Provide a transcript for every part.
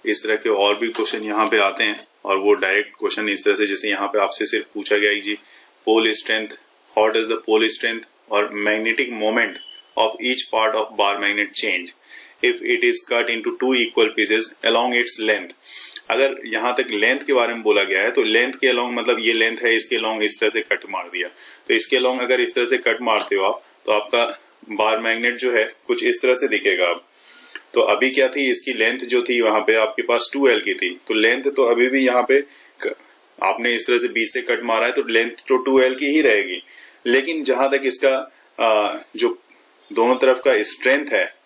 इस तरह के और भी क्वेश्चन यहाँ पे आते हैं, और वो डायरेक्ट क्वेश्चन इस तरह से, जैसे यहाँ पे आपसे सिर्फ पूछा गया है G pole strength, what is the pole strength और magnetic moment of each part of bar magnet change if it is cut into 2 equal pieces along its length. अगर यहाँ तक लेंथ के बारे में बोला गया है तो लेंथ के अलोंग मतलब ये लेंथ है, इसके अलोंग इस तरह से कट मार दिया, तो इसके अलोंग अगर इस तरह से कट मारते हो आप तो आपका बार मैग्नेट जो है कुछ इस तरह से दिखेगा। अब तो अभी क्या थी, इसकी लेंथ जो थी वहां पे आपके पास 2L की थी, तो लेंथ तो अभी भी यहाँ पे आपने इस तरह से बीच से कट मारा है तो लेंथ तो 2L की ही रहेगी। लेकिन जहां तक इसका जो दोनों तरफ का स्ट्रेंथ है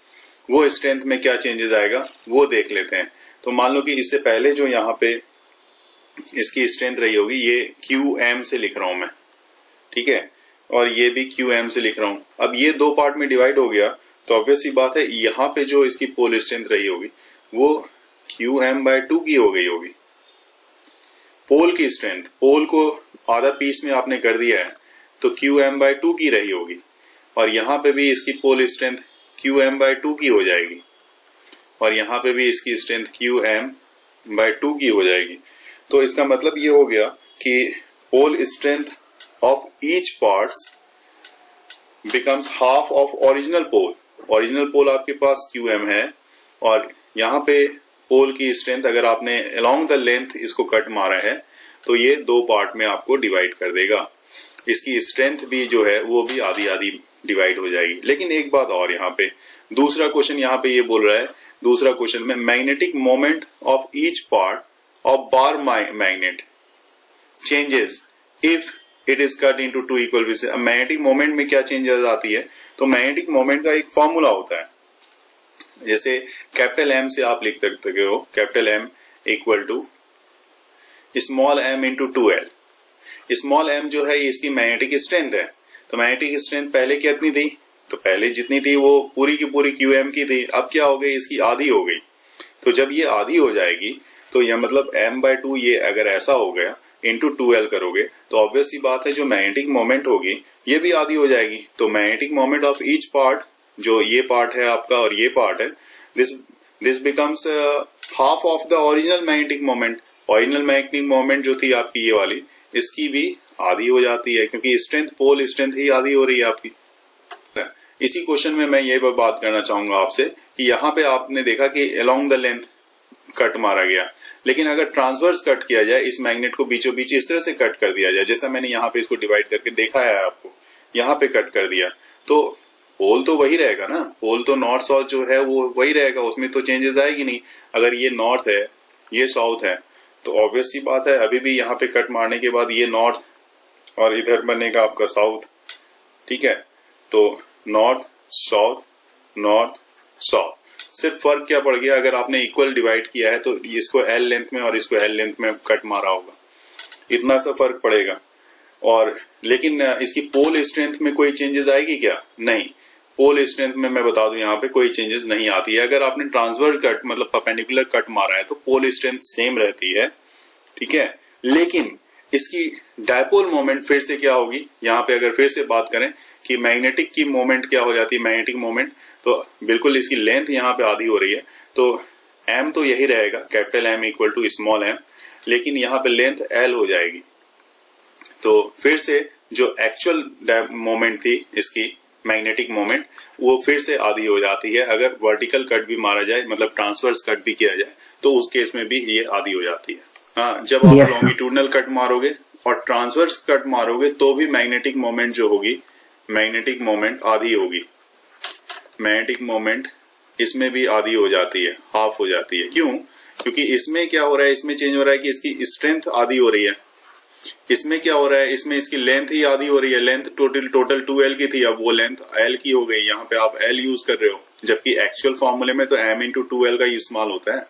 वो स्ट्रेंथ में क्या चेंजेस आएगा वो देख लेते हैं। तो मान लो कि इससे पहले जो यहाँ पे इसकी स्ट्रेंथ रही होगी, ये QM से लिख रहा हूं मैं, ठीक है, और ये भी QM से लिख रहा हूं। अब ये दो पार्ट में डिवाइड हो गया तो ऑब्वियस सी बात है यहाँ पे जो इसकी पोल स्ट्रेंथ रही होगी वो QM/2 की हो गई होगी। पोल की स्ट्रेंथ, पोल को आधा पीस में आपने कर दिया है तो QM/2 की रही होगी, और यहाँ पे भी इसकी पोल स्ट्रेंथ QM/2 की हो जाएगी, और यहाँ पे भी इसकी स्ट्रेंथ QM/2 की हो जाएगी। तो इसका मतलब ये हो गया कि pole strength of each parts becomes half of original pole. Original pole आपके पास QM है, और यहाँ पे पोल की स्ट्रेंथ अगर आपने अलोंग द लेंथ इसको कट मारा है तो ये दो पार्ट में आपको डिवाइड कर देगा। इसकी स्ट्रेंथ भी जो है वो भी आधी आधी डिवाइड हो जाएगी। लेकिन एक बात और, यहाँ पे दूसरा क्वेश्चन यहाँ पे ये बोल रहा है, दूसरा क्वेश्चन में magnetic moment of each part of bar magnet changes if it is cut into 2 equal pieces. अब मैग्नेटिक मोमेंट में क्या चेंजेस आती है, तो मैग्नेटिक मोमेंट का एक फॉर्मूला होता है, जैसे कैपिटल M से आप लिख सकते हो, capital M equal to small m into 2L। Small m जो है इसकी मैग्नेटिक स्ट्रेंथ है, तो मैग्नेटिक स्ट्रेंथ पहले कितनी थी, तो पहले जितनी थी वो पूरी की पूरी QM की थी, अब क्या हो गई, इसकी आधी हो गई। तो जब ये आधी हो जाएगी तो यह मतलब M/2 ये अगर ऐसा हो गया इंटू 2L करोगे तो ऑब्वियस सी बात है जो मैग्नेटिक मोमेंट होगी ये भी आधी हो जाएगी। तो magnetic moment of each part, जो ये पार्ट है आपका और ये पार्ट है, this becomes half of the original magnetic moment. Original magnetic moment जो थी आपकी ये वाली, इसकी भी आधी हो जाती है, क्योंकि स्ट्रेंथ, पोल स्ट्रेंथ ही आधी हो रही है आपकी। इसी क्वेश्चन में मैं ये बात करना चाहूंगा आपसे कि यहाँ पे आपने देखा कि अलोंग द लेंथ कट मारा गया, लेकिन अगर ट्रांसवर्स कट किया जाए, इस मैग्नेट को बीचों बीच इस तरह से कट कर दिया जाए, जैसा मैंने यहाँ पे इसको डिवाइड करके देखा है आपको, यहाँ पे कट कर दिया, तो पोल तो वही रहेगा ना, पोल तो नॉर्थ साउथ जो है वो वही रहेगा, उसमें तो चेंजेस आएगी नहीं। अगर ये नॉर्थ है ये साउथ है तो ऑब्वियस सी बात है अभी भी यहाँ पे कट मारने के बाद ये नॉर्थ और इधर बनेगा आपका साउथ, ठीक है। तो नॉर्थ साउथ, सिर्फ फर्क क्या पड़ गया, अगर आपने इक्वल डिवाइड किया है तो इसको L लेंथ में और इसको L लेंथ में कट मारा होगा, इतना सा फर्क पड़ेगा। और लेकिन इसकी पोल स्ट्रेंथ में कोई चेंजेस आएगी क्या, नहीं, पोल स्ट्रेंथ में मैं बता दूं यहाँ पे कोई चेंजेस नहीं आती है। अगर आपने ट्रांसवर्स कट मतलब परपेंडिकुलर कट मारा है तो पोल स्ट्रेंथ सेम रहती है, ठीक है। लेकिन इसकी डायपोल मोमेंट फिर से क्या होगी, यहाँ पे अगर फिर से बात करें कि मैग्नेटिक की मोमेंट क्या हो जाती है, मैग्नेटिक मोमेंट, तो बिल्कुल इसकी लेंथ यहाँ पे आधी हो रही है, तो M तो यही रहेगा, capital M equal to small m, लेकिन यहाँ पे लेंथ L हो जाएगी। तो फिर से जो एक्चुअल मोमेंट थी इसकी मैग्नेटिक मोमेंट वो फिर से आधी हो जाती है। अगर वर्टिकल कट भी मारा जाए, मतलब ट्रांसवर्स कट भी किया जाए, तो उस केस में भी ये आधी हो जाती है। हाँ, जब आप लॉन्गिट्यूडनल कट मारोगे और ट्रांसवर्स कट मारोगे तो भी मैग्नेटिक मोमेंट जो होगी, मैग्नेटिक मोमेंट आधी होगी। मैग्नेटिक मोमेंट इसमें भी आधी हो जाती है, हाफ हो जाती है। क्यों? क्योंकि इसमें क्या हो रहा है, इसमें चेंज हो रहा है कि इसकी स्ट्रेंथ आधी हो रही है। इसमें क्या हो रहा है, इसमें इसकी लेंथ ही आधी हो रही है। लेंथ टोटल 2L की थी, अब वो लेंथ L की हो गई। यहाँ पे आप L यूज कर रहे हो, जबकि एक्चुअल फॉर्मूले में तो M इंटू 2L का इस्तेमाल होता है।